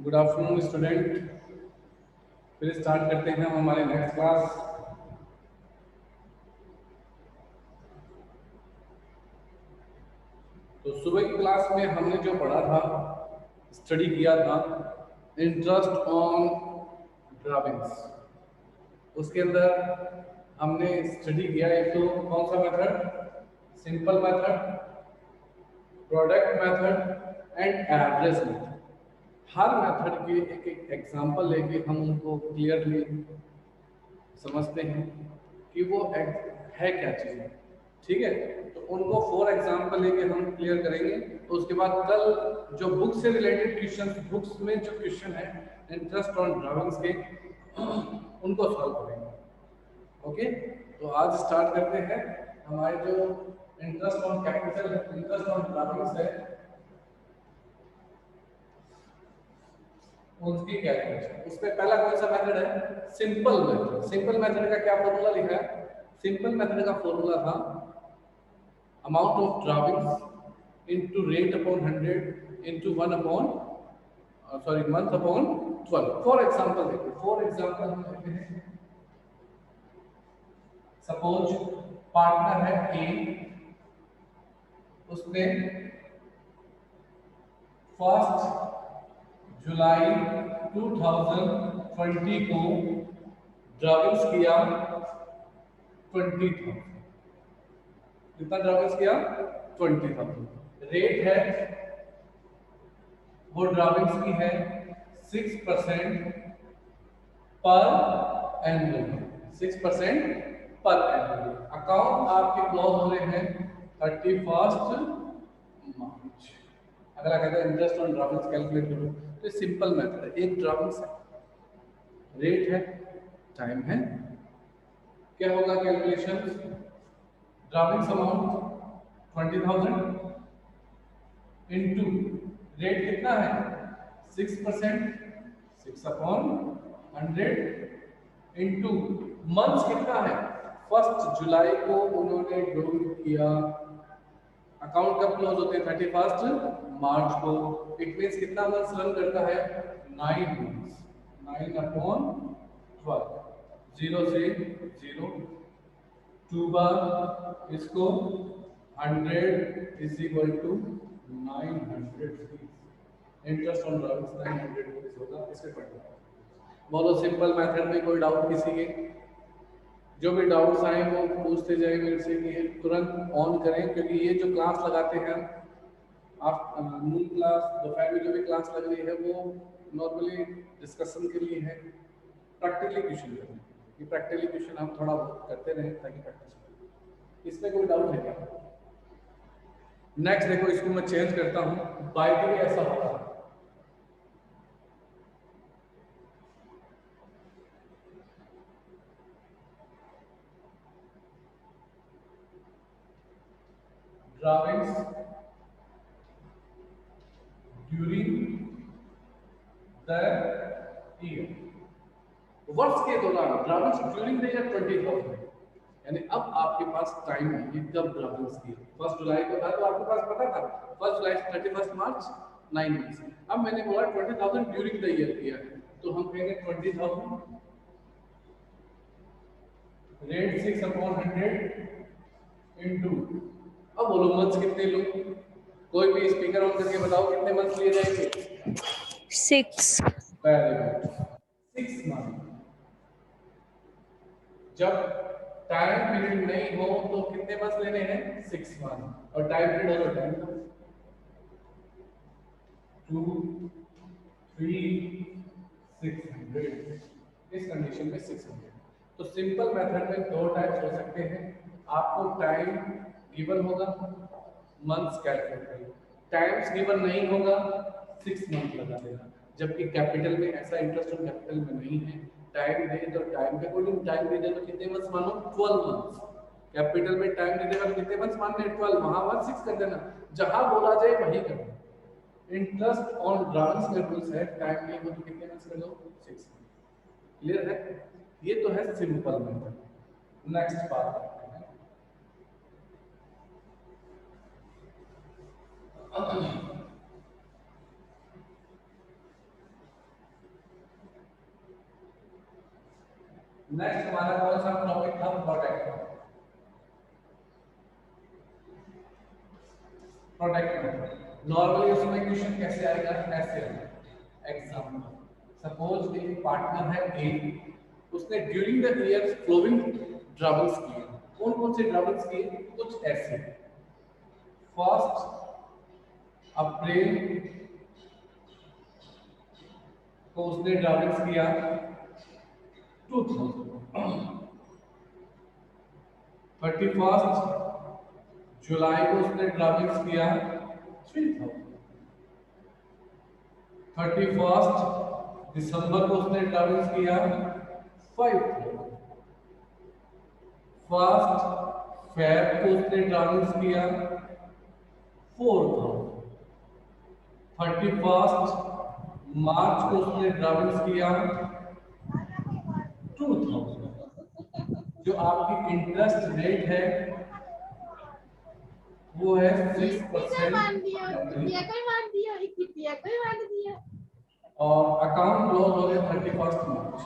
Good afternoon student. फिर start करते हैं हम हमारे नेक्स्ट क्लास। तो सुबह की क्लास में हमने जो पढ़ा था, स्टडी किया था इंटरेस्ट ऑन ड्राविंग्स। उसके अंदर हमने स्टडी किया एक तो कौन सा method, simple method, product method and average method. Her method के एक एक एग्जांपल लेके हम उनको क्लियरली समझते हैं कि वो है क्या चीज़। ठीक है, तो उनको 4 एग्जाम्पल लेके हम क्लियर करेंगे। तो उसके बाद कल जो बुक से रिलेटेड क्वेश्चन, बुक्स में जो क्वेश्चन है इंटरेस्ट ऑन ड्राइंग्स के, उनको सॉल्व करेंगे। ओके, तो आज स्टार्ट करते हैं हमारे जो interest on capital, interest on drawings है, उसकी कैलकुलेशन। उसमें पहला कौन सा मेथड है, सिंपल मेथड। सिंपल मेथड का क्या फॉर्मूला लिखा है? सिंपल मेथड का फॉर्मूला था amount of drawings into rate upon 100 into 1 upon month upon 12। For example देखो, फॉर एग्जांपल हम लेते हैं, सपोज पार्टनर है ए, उसने 1 जुलाई 2020 को ड्राविंग्स किया 20,000। कितना ड्राविंग्स किया? 20,000। रेट है, वो ड्राविंग्स की है 6% पर एनुअल, 6% पर एनुअल। अकाउंट आपके क्लोज हो रहे हैं 31 मार्च। अगला कहता है इंटरेस्ट ऑन ड्राविंग्स कैलकुलेट करो। तो सिंपल मेथड है, एक ड्राविंग्स है, रेट है, टाइम है। क्या होगा calculation? Drawings amount 20,000 into rate कितना है 6%, 6 अपॉन 100 इनटू मंथ्स कितना है 1 जुलाई को उन्होंने ड्रॉ किया। अकाउंट कब क्लोज होते हैं? 31 मार्च को। इट मींस कितना मंथ्स रन करता है? 9 मंथ्स। 9 अपॉन 12, 0 से 0, 2 बार इसको 100 is equal to 900 rupees. Interest on drawings 900 rupees होगा। इसे पढ़ना बहुत सिंपल मेथड में। कोई डाउट किसी के? जो भी डाउट्स आए वो पूछते जाए मेरे से कि तुरंत ऑन करें, क्योंकि ये जो क्लास लगाते हैं आप, नून क्लास, दोपहर में जो भी क्लास लग रही है वो नॉर्मली डिस्कशन के लिए है, प्रैक्टिकली क्वेश्चन करने। ये प्रैक्टिकली क्वेश्चन हम थोड़ा बहुत करते रहें ताकि प्रैक्टिस हो। इसमें कोई डाउट है क्या? नेक्स्ट देखो, इसको मैं चेंज करता हूँ। बाय द वे ऐसा होता है, ड्राविंग्स ड्यूरिंग द ईयर, वर्ष के दौरान। ड्राविंग्स ड्यूरिंग द ईयर 20,000, यानी अब आपके पास टाइम है कि कब ड्राविंग्स की। 1 जुलाई को था तो आपके पास पता था 1 जुलाई से 31 मार्च 9 मंथ्स। अब मैंने बोला 20,000 ड्यूरिंग द ईयर किया है, तो हम कहेंगे 20,000 रेट 6 अपॉन 100 इनटू, अब बोलो मंथ्स कितने लो? कोई भी स्पीकर ऑन करके बताओ कितने मंथ्स लिए जाएंगे? 6। Very good, 6 month. जब टाइम पीरियड नहीं हो तो कितने मंथ्स लेने हैं? 6 मंथ। और टाइम पीरियड हो तो 10 मंथ, 2 3 600। इस कंडीशन में 600। तो सिंपल मेथड में 2 टाइप्स हो सकते हैं। आपको टाइम गिवन होगा, मंथ्स कैलकुलेट करें। टाइम्स गिवन नहीं होगा, 6 मंथ लगा देना। जबकि कैपिटल में ऐसा इंटरेस्ट ऑन कैपिटल में नहीं है। टाइम दे तो टाइम के अकॉर्डिंग टाइम दे दे तो कितने मंथ्स मानो? 12 मंथ्स। कैपिटल में टाइम दे देगा तो कितने मंथ्स मानने? 12। वहां 1 6 कर देना, जहां बोला जाए वही करना। इंटरेस्ट ऑन ड्राइंग्स में रूल्स है, टाइम नहीं हो तो कितने मंथ्स कर दो? 6। क्लियर है? ये तो है सिंपल मेथड। नेक्स्ट बात करते हैं, नेक्स्ट हमारा कौन सा टॉपिक था? प्रोडक्ट। प्रोडक्ट नॉर्मली उसमें क्वेश्चन कैसे आएगा? ऐसे आएगा। एग्जांपल सपोज एक पार्टनर है ए, उसने during the year flowing travels किए। कौन कौन से ट्रैवल्स किए? कुछ ऐसे। फर्स्ट अप्रैल को उसने ट्रैवल्स किया 2000। 31 जुलाई को उसने ट्रैवल्स किया 3000। 31 दिसंबर को उसने ट्रैवल्स किया 5000। फर्स्ट फेब को उसने ट्रैवल्स किया 4000। 31 मार्च को उसने ट्रैवल्स किया 2000। जो आपकी इंटरेस्ट रेट है वो है 6%। और अकाउंट क्लोज हो गया 31 मार्च।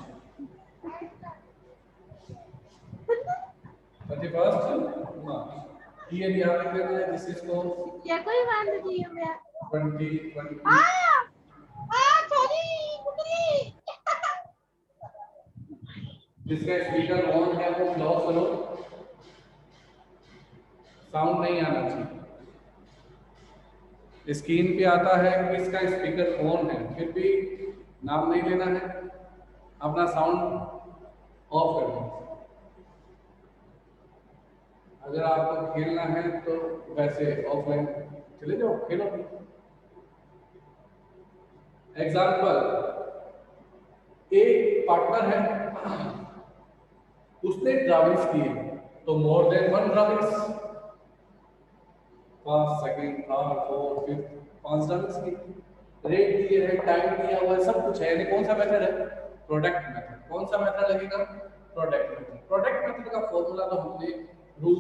31 मार्च ये याद रखना है। दिस इज को 2020 जिसका स्पीकर ऑन है वो क्लोज करो, साउंड नहीं आना चाहिए। स्क्रीन पे आता है कि इसका स्पीकर ऑन है, फिर भी नाम नहीं लेना है, अपना साउंड ऑफ कर दो। अगर आपको खेलना है तो वैसे ऑफलाइन चले जाओ, खेलो। एग्जाम्पल एक पार्टनर है, उसने ट्रैवल्स किए तो more than 1 travels, first second third fourth fifth 5 travels की। रेट दिए है, टाइम दिया हुआ है, सब कुछ है। यानी कौन सा मेथड है? Product method. कौन सा मेथड लगेगा? Product method. प्रोडक्ट मेथड का फॉर्मूला तो हमने रूल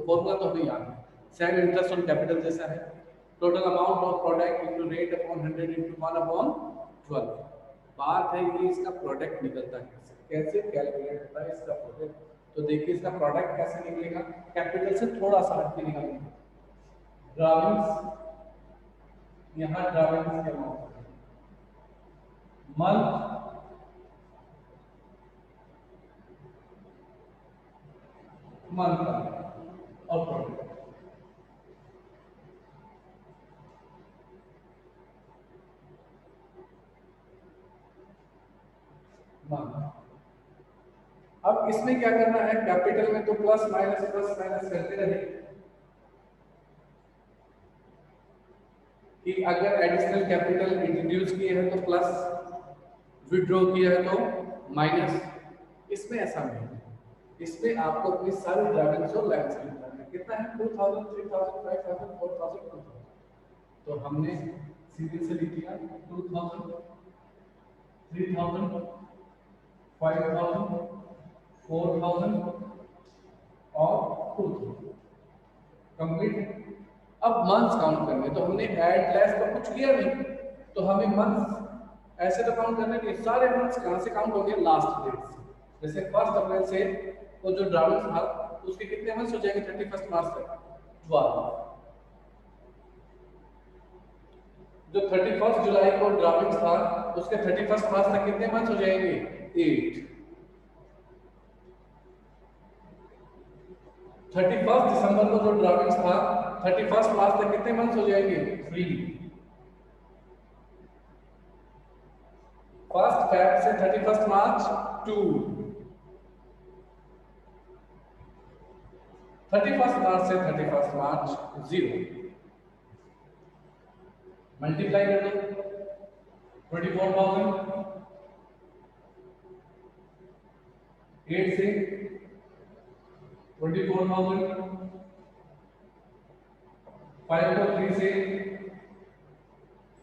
फॉर्मूला तो हमें याद है, सेम इंटरेस्ट ऑन कैपिटल जैसा है। Total amount of product into rate upon 100 into 1/12। बात है ये इसका प्रोडक्ट निकलता है कैसे कैलकुलेट होता है इसका प्रोडक्ट। तो देखिए इसका प्रोडक्ट कैसे निकलेगा? कैपिटल से थोड़ा सा हट के निकालेंगे। ड्राविंग्स, यहाँ ड्राविंग्स के मंथ मंथ और प्रोडक्ट। अब इसमें क्या करना है? कैपिटल में तो प्लस माइनस करते रहे कि अगर एडिशनल कैपिटल इंट्रोड्यूस किए हैं तो प्लस, विड्रॉ किया है तो माइनस। इसमें ऐसा नहीं है, इसमें आपको अपनी सारी ड्राइविंग्स और लाइन्स लिखना है। कितना है? 2000 3000 5000 4000 2000। तो हमने सीधे से लिख दिया 2000 3000 5000 4000 और 2000 कंप्लीट। अब मंथ्स काउंट करने, तो हमने ऐड लेस तो कुछ किया नहीं, तो हमें मंथ्स ऐसे तो काउंट करने के सारे मंथ्स कहां से काउंट होंगे? लास्ट डेट से। जैसे 1 अप्रैल से वो जो ड्राविंग्स था उसके कितने मंथ्स हो जाएंगे? 31 मार्च तक 12। जो 31 जुलाई को ड्राविंग्स था उसके 31 मार्च तक कितने मंथ्स हो जाएंगे? 8। 31 दिसंबर को जो ड्राविंग्स था 31 मार्च तक कितने मंथ्स हो जाएंगे? 3। फर्स्ट फेब से 31 मार्च 2। 31 मार्च से 31 मार्च 0। मल्टीप्लाई कर दो 24,000 8 से 24,000 5 को 3 से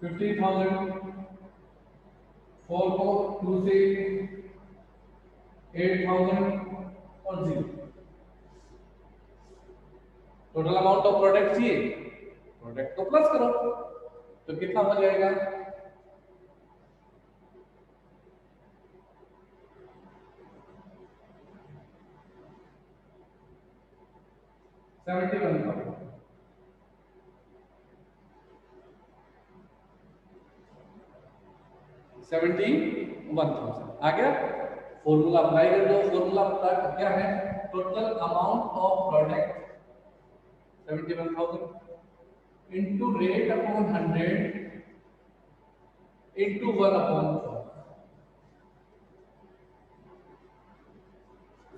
15,000 4 को 2 से 8,000 और 0। टोटल अमाउंट ऑफ प्रोडक्ट चाहिए, प्रोडक्ट को प्लस करो तो कितना हो जाएगा? 71,000 71,000 आ गया। फॉर्मूला अप्लाई कर दो। फॉर्मूला अप्लाई क्या है? Total amount of product 71,000 into rate upon 100 into 1 upon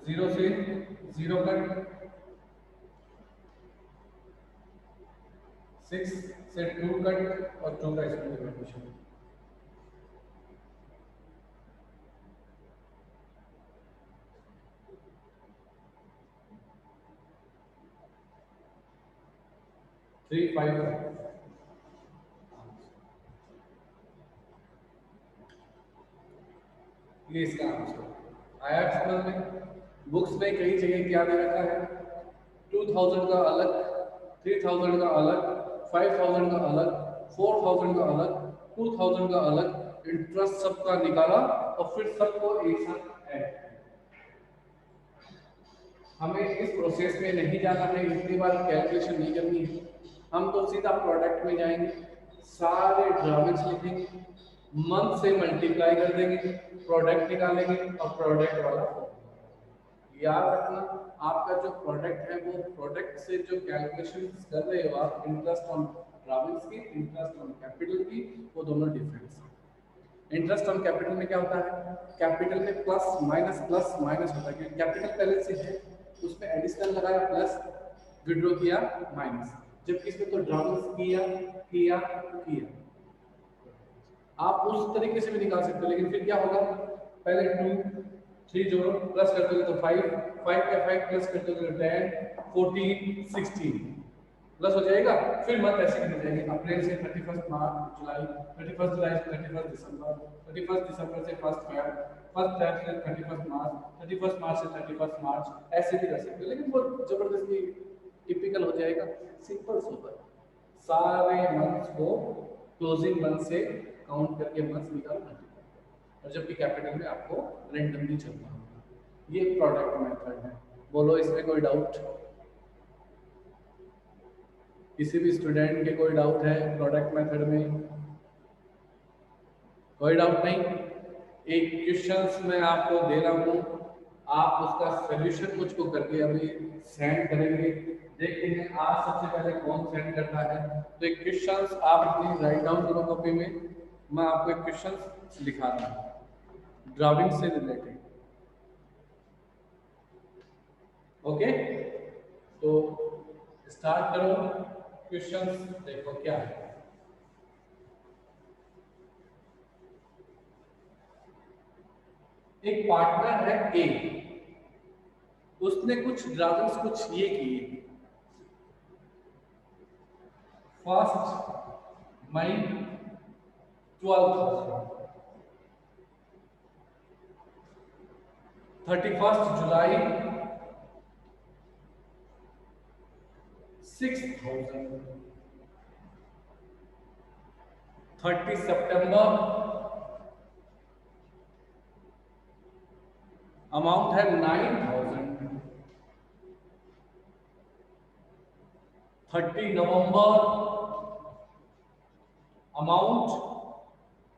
0 से 0 कट, 6 से 2 कट और 2 का इसमें डिविजन। थ्री फाइव ये इसका आंसर आया समझ में। बुक्स में कई जगह क्या दे रखा है? 2000 का अलग, 3000 का अलग, 5000 का अलग, 4000 का अलग, 2000 का अलग, इंटरेस्ट सबका निकाला और फिर सबको एक साथ ऐड। हमें इस प्रोसेस में नहीं जाना है, इतनी बार कैलकुलेशन नहीं करनी है। हम तो सीधा प्रोडक्ट में जाएंगे, सारे ड्राविंग्स लिखेंगे, मंथ से मल्टीप्लाई कर देंगे, प्रोडक्ट निकालेंगे और प्रोडक्ट वाला याद रखना। आपका जो प्रोडक्ट है वो प्रोडक्ट से जो कैलकुलेशन कर रहे हो आप, इंटरेस्ट ऑन ड्राविंग्स की, इंटरेस्ट ऑन कैपिटल की, वो दोनों डिफरेंस है। इंटरेस्ट ऑन कैपिटल में क्या होता है? कैपिटल में प्लस माइनस होता है, क्योंकि कैपिटल पहले से है, उसमें एडिशनल लगाया प्लस, विड्रॉ किया माइनस। जबकि इसमें तो ड्राविंग्स किया किया किया, आप उस तरीके से भी निकाल सकते हो। लेकिन फिर क्या होगा? पहले 2 3 जोड़ो, प्लस कर दोगे तो 5, 5 का 5 प्लस कर दोगे तो 10, 14, 16 प्लस हो जाएगा। फिर मंथ ऐसे गिने जाएंगे, अप्रैल से 31 मार्च जुलाई, 31 जुलाई से 31 दिसंबर, 31 दिसंबर से 1 फरवरी, 1 फरवरी से 31 मार्च, 31 मार्च से 31 मार्च, ऐसे भी कर सकते हो। लेकिन वो जबरदस्ती टिपिकल हो जाएगा, सिंपल सोबर। सारे मंथ्स को क्लोजिंग मंथ से काउंट करके मंथ्स निकालना, और जबकि कैपिटल में आपको रेंडमली चलना होगा। ये प्रोडक्ट मेथड है। बोलो इसमें कोई डाउट? किसी भी स्टूडेंट के कोई डाउट है प्रोडक्ट मेथड में? कोई डाउट नहीं? एक क्वेश्चंस मैं आपको दे रहा हूँ, आप उसका सॉल्यूशन मुझको करके अभी सेंड करेंगे। देखते हैं आज सबसे पहले कौन सेंड करता है। तो एक क्वेश्चंस आप अपनी राइट डाउन करो कॉपी में। मैं आपको एक क्वेश्चंस लिखा रहा हूँ ड्राविंग से रिलेटेड। ओके, तो स्टार्ट करो। क्वेश्चंस देखो क्या है। एक पार्टनर है ए, उसने कुछ ड्राविंग्स कुछ ये किए। फर्स्ट मई 12,000, 31 जुलाई 6,000, 30 सितंबर अमाउंट है 9,000, 30 नवंबर अमाउंट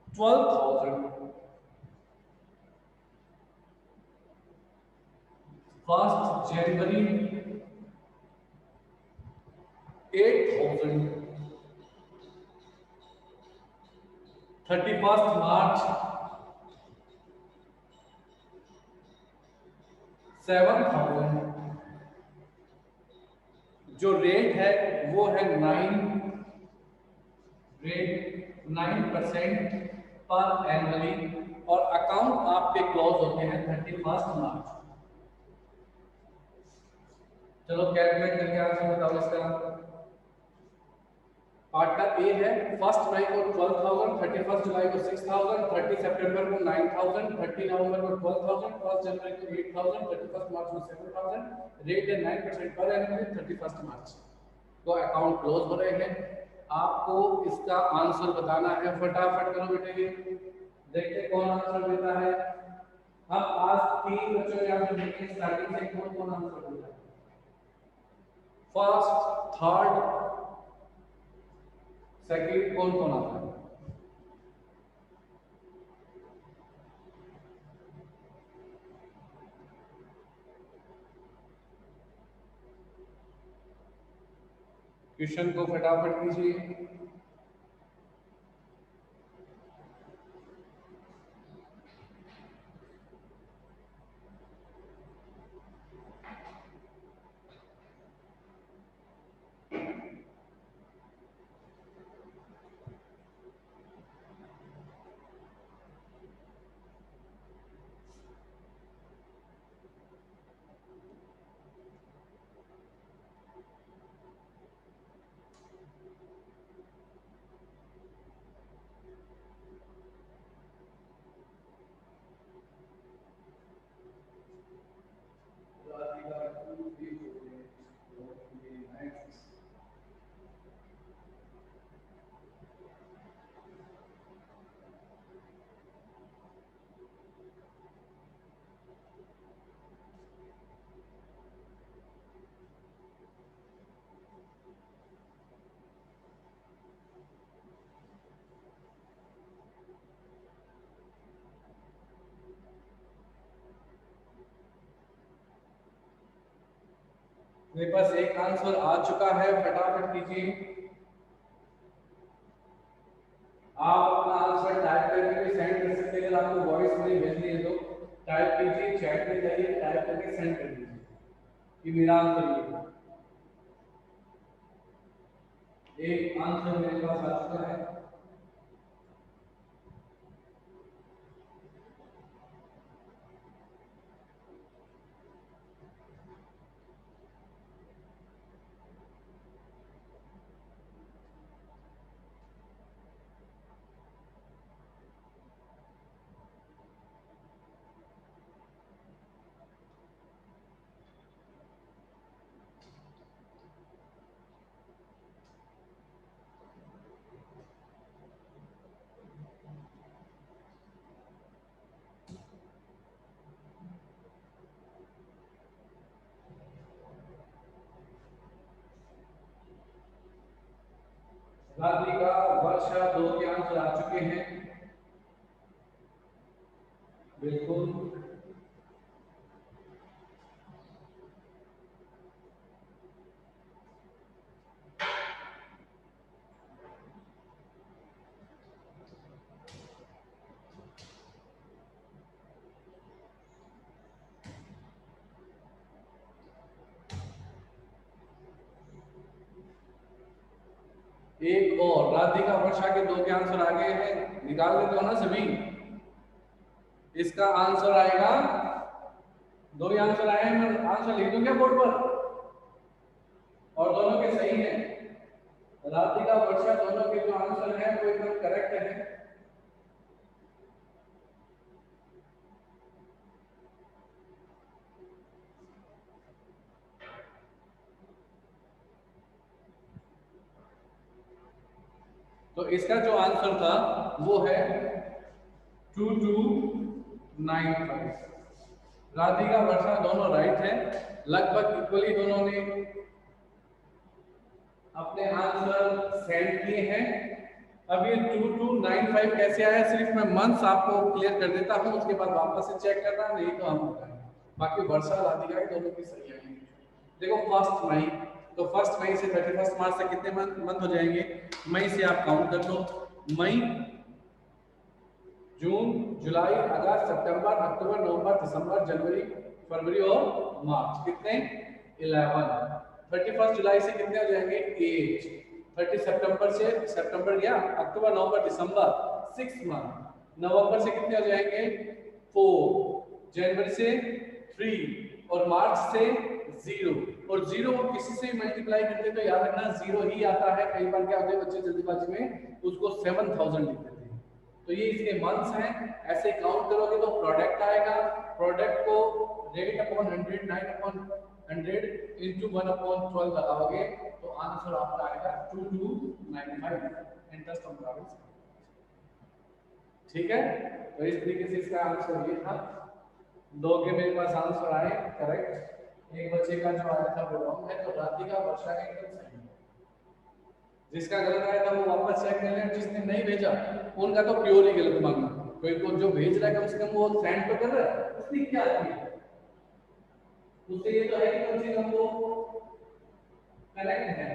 12,000, 1 जनवरी 8,000, 31 मार्च 7,000। जो रेट है वो है 9% पर एनुअली, और अकाउंट आपके क्लोज होते हैं 31 मार्च। चलो कैलकुलेट करके आंसर बताओ इसका। पार्टनर ए है, 1 मई को 12,000, 31 जुलाई को 6,000, 30 सितंबर को 9,000, 30 नवंबर को 12,000, 1 जनवरी को 8,000, 31 मार्च को 7,000। रेट है 9% पर एनुअली 31 मार्च को अकाउंट क्लोज हो रहे हैं। आपको इसका आंसर बताना है, फटाफट करो बेटे, देखते कौन आंसर देता है। हम आज 3 बच्चों के आंसर देखेंगे, स्टार्टिंग से कौन कौन आंसर देता है। फर्स्ट, थर्ड, सेकंड कौन कौन आता है? क्वेश्चन को फटाफट कीजिए। मेरे पास एक आंसर आ चुका है, फटाफट कीजिए। आप अपना आंसर टाइप करके भी सेंड कर सकते हैं, अगर आपको वॉइस में भेजनी है तो टाइप कीजिए, चैट में जाइए, टाइप करके सेंड कर दीजिए कि मेरा आंसर ये है। एक आंसर मेरे पास आ चुका है। रात्रिका, वर्षा, दो के आंसर आ चुके हैं। बिल्कुल। एक और राधिका, वर्षा के दो के आंसर आ गए हैं, निकाल लेते हो ना सभी? इसका आंसर आएगा, दो ही आंसर आए हैं, मैं आंसर लिख दूं क्या बोर्ड पर? और दोनों के सही हैं। राधिका, वर्षा दोनों के जो आंसर हैं वो एकदम करेक्ट है। तो इसका जो आंसर था वो है 2295। राधिका, वर्षा दोनों राइट है, लगभग इक्वली दोनों ने अपने आंसर सेंड किए हैं। अब ये 2295 कैसे आया, सिर्फ मैं मंथ्स आपको क्लियर कर देता हूं, उसके बाद वापस से चेक करना, नहीं तो हम बताएंगे। बाकी वर्षा, राधिका के दोनों की सही आई। देखो फर्स्ट मई, तो फर्स्ट मई से 31 मार्च तक कितने मंथ हो जाएंगे? मई से आप काउंट कर लो, मई, जून, जुलाई, अगस्त, सितंबर, अक्टूबर, नवंबर, दिसंबर, जनवरी, फरवरी और मार्च, कितने? 11। 31 जुलाई से कितने हो जाएंगे? 8। 30 सितंबर से, सितंबर गया, अक्टूबर, नवंबर, दिसंबर, 6 मंथ। नवंबर से कितने हो जाएंगे? 4। जनवरी से 3 और मार्च से 0। और 0 को किसी से मल्टीप्लाई करते तो याद रखना 0 ही आता है। कई बार क्या होता है, बच्चे जल्दीबाजी में उसको 7000 लिख देते हैं। तो ये इसके मंथ्स हैं, ऐसे काउंट करोगे तो प्रोडक्ट आएगा। प्रोडक्ट को rate upon 100, 9 upon 100 into 1 upon 12 लगाओगे तो आंसर आपका आएगा 2295। इंटरेस्ट ऑन ट्रैवल्स, ठीक है? तो इस तरीके से इसका आंसर ये था। दो के मेरे पास आंसर आए करेक्ट। एक बच्चे का जो आया था वो रॉन्ग है, तो राधिका वर्षा का एकदम सही है। जिसका गलत आया था वो वापस चेक कर लें, जिसने नहीं भेजा उनका तो प्योर ही गलत मांगना। कोई को जो भेज रहा है कम से कम वो सेंड तो कर रहा है, उसने क्या किया, उससे ये तो है कि कम से कम वो करेक्ट है।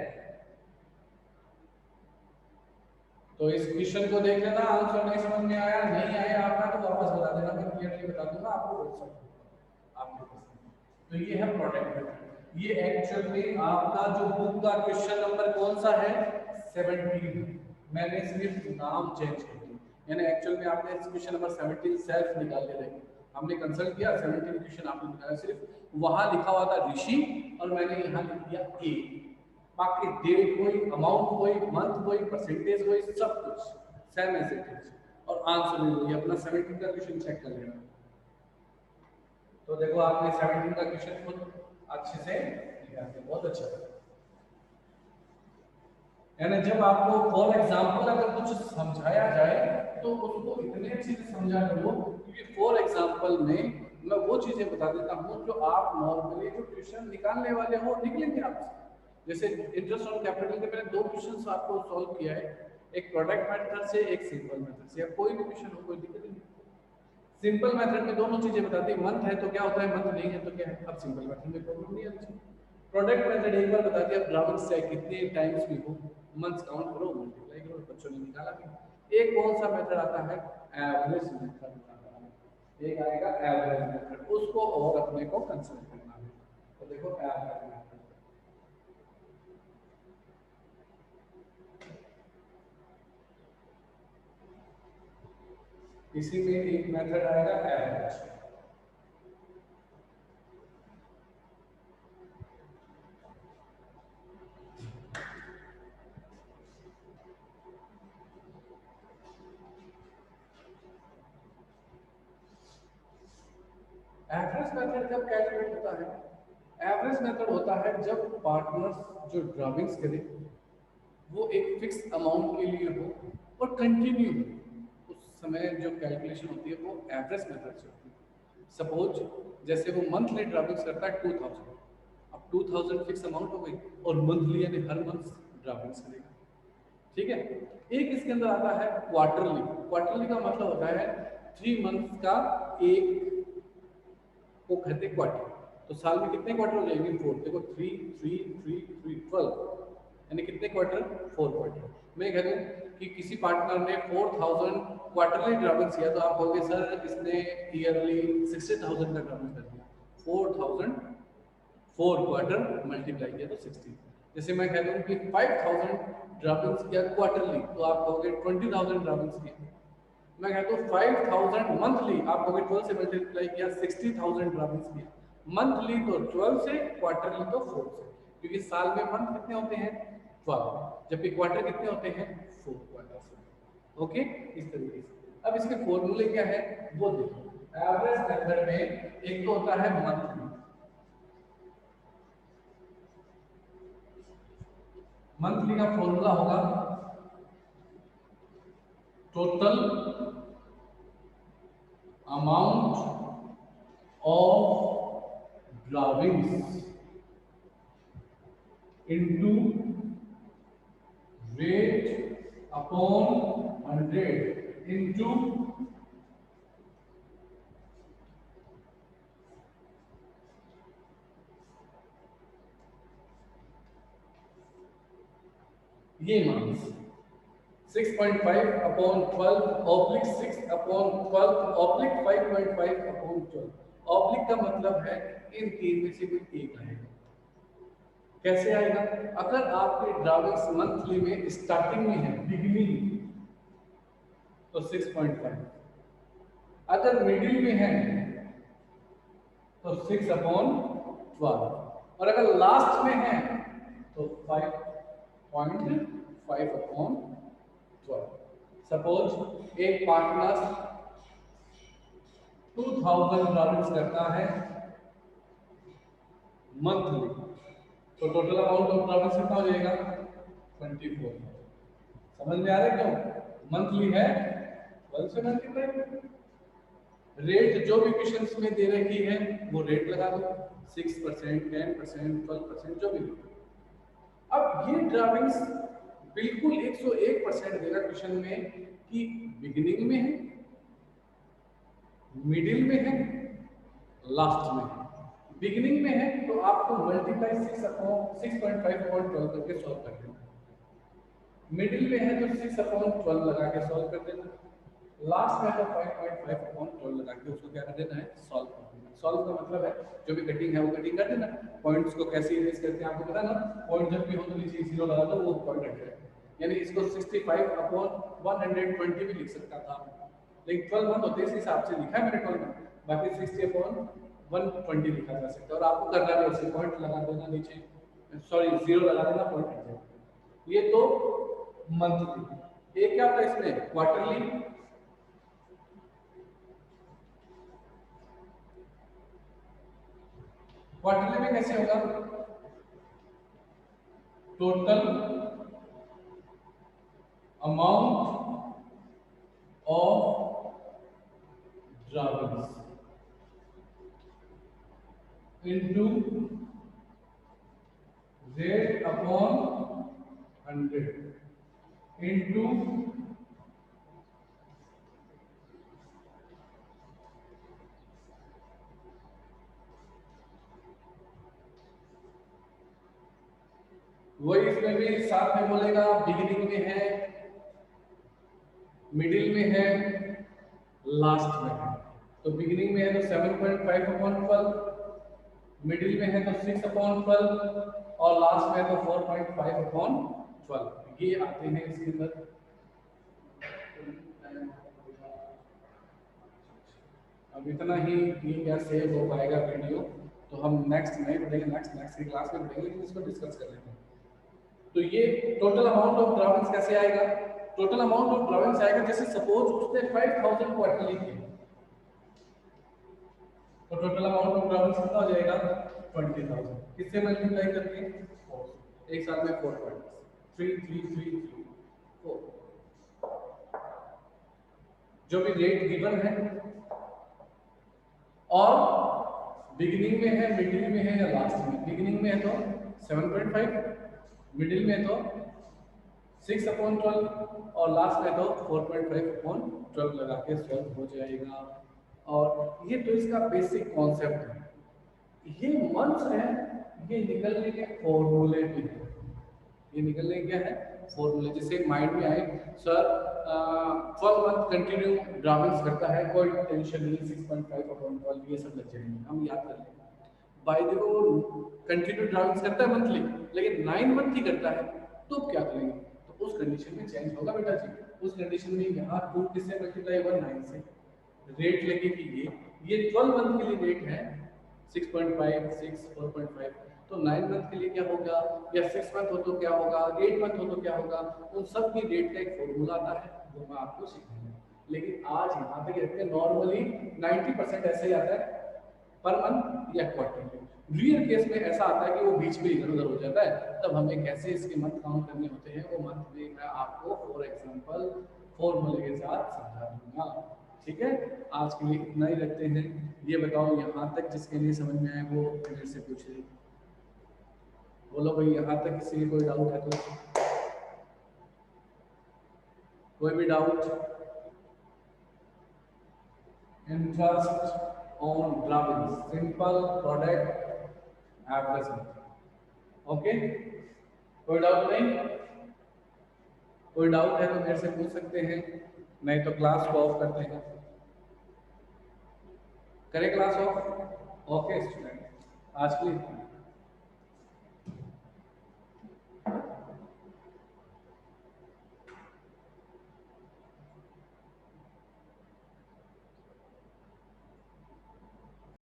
तो इस क्वेश्चन को देख लेना, आंसर नहीं समझ में आया, नहीं आया आपका तो वापस बता देना, मैं क्लियरली बता दूंगा आपको व्हाट्सएप आपके पास। तो ये है प्रोडक्ट मेथड। ये एक्चुअल में आपका जो बुक का क्वेश्चन नंबर कौन सा है, 17। मैंने सिर्फ नाम चेंज कर दिया, यानी एक्चुअल में आपने क्वेश्चन नंबर 17 सेल्फ निकाल के देखा, हमने कंसल्ट किया 17 क्वेश्चन आपने निकाला, सिर्फ वहां लिखा हुआ था ऋषि और मैंने यहाँ लिख दिया ए, बाकी डेट कोई, अमाउंट कोई, मंथ कोई, परसेंटेज कोई, सब कुछ सेम एज इट इज, और आंसर भी वही अपना 17 का क्वेश्चन चेक कर लेना। तो देखो आपने 17 का क्वेश्चन खुद अच्छे से लिखा है, बहुत अच्छा। यानी जब आपको फॉर एग्जांपल अगर कुछ समझाया जाए तो उसको इतने अच्छे से समझा करो, क्योंकि फॉर एग्जांपल में मैं वो चीजें बता देता हूँ जो आप नॉर्मली जो क्वेश्चन निकालने वाले हो निकलेंगे आपसे। जैसे इंटरेस्ट ऑन कैपिटल के मैंने 2 क्वेश्चंस आपको सॉल्व किया है, एक प्रोडक्ट मेथड से, एक सिंपल मेथड से, या कोई भी क्वेश्चन हो कोई दिक्कत नहीं। सिंपल मेथड में दोनों चीजें बताती है, मंथ है तो क्या होता है, मंथ नहीं है तो क्या है। अब सिंपल मेथड में प्रॉब्लम नहीं आती। प्रोडक्ट मेथड एक बार बता दिया, ब्राउन से कितने टाइम्स भी हो, मंथ्स काउंट करो, मल्टीप्लाई करो, बच्चों ने निकाला भी। एक कौन सा मेथड आता है, एवरेज मेथड आता है, एक आएगा एवरेज मेथड, उसको और अपने को कंसिडर करना है। तो देखो एवरेज मेथड, इसी में एक मेथड आएगा एवरेज। एवरेज मेथड कब कैलकुलेट होता है, एवरेज मेथड होता है जब पार्टनर्स जो ड्राइंग्स करें वो एक फिक्स अमाउंट के लिए हो और कंटिन्यू हो, उस समय जो कैलकुलेशन होती है वो एवरेज मेथड से होती है। सपोज जैसे वो मंथली ड्राफ्टिंग्स करता है 2000, अब 2000 फिक्स अमाउंट हो गई और मंथली यानी हर मंथ ड्राफ्टिंग्स करेगा, ठीक है। एक इसके अंदर आता है क्वार्टरली, क्वार्टरली का मतलब होता है 3 मंथ्स का एक को कहते हैं क्वार्टर। तो साल में कितने क्वार्टर हो जाएंगे, 4। देखो 3 3 3 3 12, यानी कितने क्वार्टर, 4 क्वार्टर। मैं कह दूं कि किसी पार्टनर ने 4000 क्वार्टरली ड्राफ्टिंग किया तो आप कहोगे सर इसने ईयरली 60000 का ड्राफ्टिंग कर दिया। 4000 4 क्वार्टर मल्टीप्लाई किया तो 60। जैसे मैं कह दूं कि 5000 ड्राफ्टिंग किया क्वार्टरली तो आप कहोगे 20000 ड्राफ्टिंग किया। मैं कहता हूँ 5000 मंथली, आप कहोगे 12 से मल्टीप्लाई किया 60000 ड्राफ्टिंग्स किया। मंथली तो 12 से, क्वार्टरली तो 4 से, क्योंकि साल में मंथ कितने होते हैं 12, जबकि क्वार्टर कितने होते हैं 4 क्वार्टर से। ओके, इस तरीके से। अब इसके फॉर्मूले क्या है वो देखो। एवरेज मेथड में एक तो होता है मंथली, मंथली का फॉर्मूला होगा total amount of drawings into rate upon 100 into ये marks 6.5 upon 12 oblique 6 upon 12 oblique 5.5 upon 12। Oblique का मतलब है इन तीन में से कोई एक आएगा। कैसे आएगा, अगर आपके ड्राफ्टिंग्स मंथली में स्टार्टिंग में है, बिगिनिंग, तो 6.5, अगर मिडिल में है तो 6 अपॉन 12, और अगर लास्ट में है तो 5.5 अपॉन 12। सपोज एक पार्टनर 2000 ड्राफ्टिंग्स करता है मंथली, तो टोटल अमाउंट ऑफ ड्राफ्टिंग्स कितना हो जाएगा 24। समझ में आ रहा है क्यों, मंथली है 12 से मल्टीप्लाई, रेट जो भी क्वेश्चंस में दे रखी है वो रेट लगा दो, 6%, 10%, 12%, जो भी। अब ये ड्राविंग्स बिल्कुल 101% देगा क्वेश्चन में कि बिगिनिंग में है, मिडिल में है, लास्ट में है। बिगिनिंग में है तो आपको मल्टीप्लाई 6.5/12 करके सॉल्व कर देना। मिडिल में है तो 6/12 लगा के सॉल्व कर देना। लास्ट में तो 5.5/12 लगा के उसको क्या कर देना है, सॉल्व कर देना। सॉल्व का मतलब है जो भी कटिंग है वो कटिंग कर देना। पॉइंट्स को कैसे इरेज करते हैं आपको पता ना, पॉइंट जब भी हो तो नीचे 0 लगा दो, वो पॉइंट हट जाएगा। यानी इसको 65/120 भी लिख सकता था, लेकिन 12 मंथ होते इस हिसाब से लिखा है मैंने 12 मंथ, बाकी 60/120 लिखा जा सकता है। और आपको करना है उसे पॉइंट लगा देना नीचे, सॉरी 0 लगा देना, पॉइंट हट जाएगा। ये तो मंथली। एक क्या होता है इसमें, क्वार्टरली। क्वार्टरली में कैसे होगा, total amount of drawings into rate upon 100 into वही इसमें भी साथ में बोलेगा, बिगिनिंग में है, मिडिल में है, लास्ट में है। तो बिगिनिंग में है तो 7.5/12, मिडिल में है तो 6/12 और लास्ट में है तो 4.5/12। ये आते हैं इसके अंदर। अब इतना ही या सेव हो पाएगा वीडियो, तो हम नेक्स्ट नहीं पढ़ेंगे, नेक्स्ट की क्लास में पढ़ेंगे, लेकिन इसको डिस्कस कर लेते हैं। तो ये टोटल अमाउंट ऑफ ड्राविंग्स कैसे आएगा, टोटल अमाउंट ऑफ ड्राविंग्स आएगा जैसे सपोज उसने 5000 क्वार्टरली किए, तो टोटल अमाउंट ऑफ ड्राविंग्स कितना हो जाएगा, 20000। किससे मल्टीप्लाई करके, 4 से। एक साल में 4 पॉइंट्स, 3 3 3 3 4, जो भी रेट गिवन है, और बिगिनिंग में है, मिडिल में है या लास्ट में। बिगिनिंग में है तो 7.5, मिडिल में तो 6/12 और लास्ट में तो 4.5/12 लगा के सॉल्व हो जाएगा। और ये तो इसका बेसिक कॉन्सेप्ट है। ये मंथ्स है, ये निकलने के फॉर्मूले भी है। ये निकलने क्या है, फॉर्मूले। जैसे माइंड में आए सर 12 मंथ कंटिन्यू ड्राविंग्स करता है, कोई टेंशन नहीं, 6.5/12 ये सब लग जाएंगे, हम याद कर लेंगे। बाय द वे वो कंटिन्यू ड्राविंग्स करता है मंथली, लेकिन 9 मंथ ही करता है, तो क्या करेंगे, तो उस कंडीशन में चेंज होगा बेटा जी। उस कंडीशन में यहाँ 2 किससे मल्टीप्लाई हुआ, 9 से। रेट लगेगी ये 12 मंथ के लिए रेट है 6.5, 6, 4.5। तो 9 मंथ के लिए क्या होगा, या 6 मंथ हो तो क्या होगा, 8 मंथ हो तो क्या होगा, उन सब की रेट का एक फॉर्मूला आता है, वो मैं आपको सिखाऊंगा। लेकिन आज यहाँ पे कहते हैं नॉर्मली 90% ऐसे ही आता है पर मंथ या क्वार्टर। रियल केस में ऐसा आता है कि वो बीच में इधर उधर हो जाता है, तब हमें कैसे इसके मंथ काउंट करने होते हैं, वो मंथ में मैं आपको फॉर एग्जांपल फॉर्मूले के साथ समझा दूंगा। ठीक है, आज के लिए इतना ही रखते हैं। ये बताओ यहाँ तक जिसके लिए समझ में आए वो मेरे से पूछ ले। बोलो भाई, यहाँ तक किसी की कोई डाउट है तो, कोई भी doubt, interest on drawing, simple product average. Okay, कोई डाउट नहीं, कोई डाउट है तो मेरे से पूछ सकते हैं, नहीं तो क्लास को ऑफ करते हैं। करें क्लास ऑफ, ओके स्टूडेंट, आज के लिए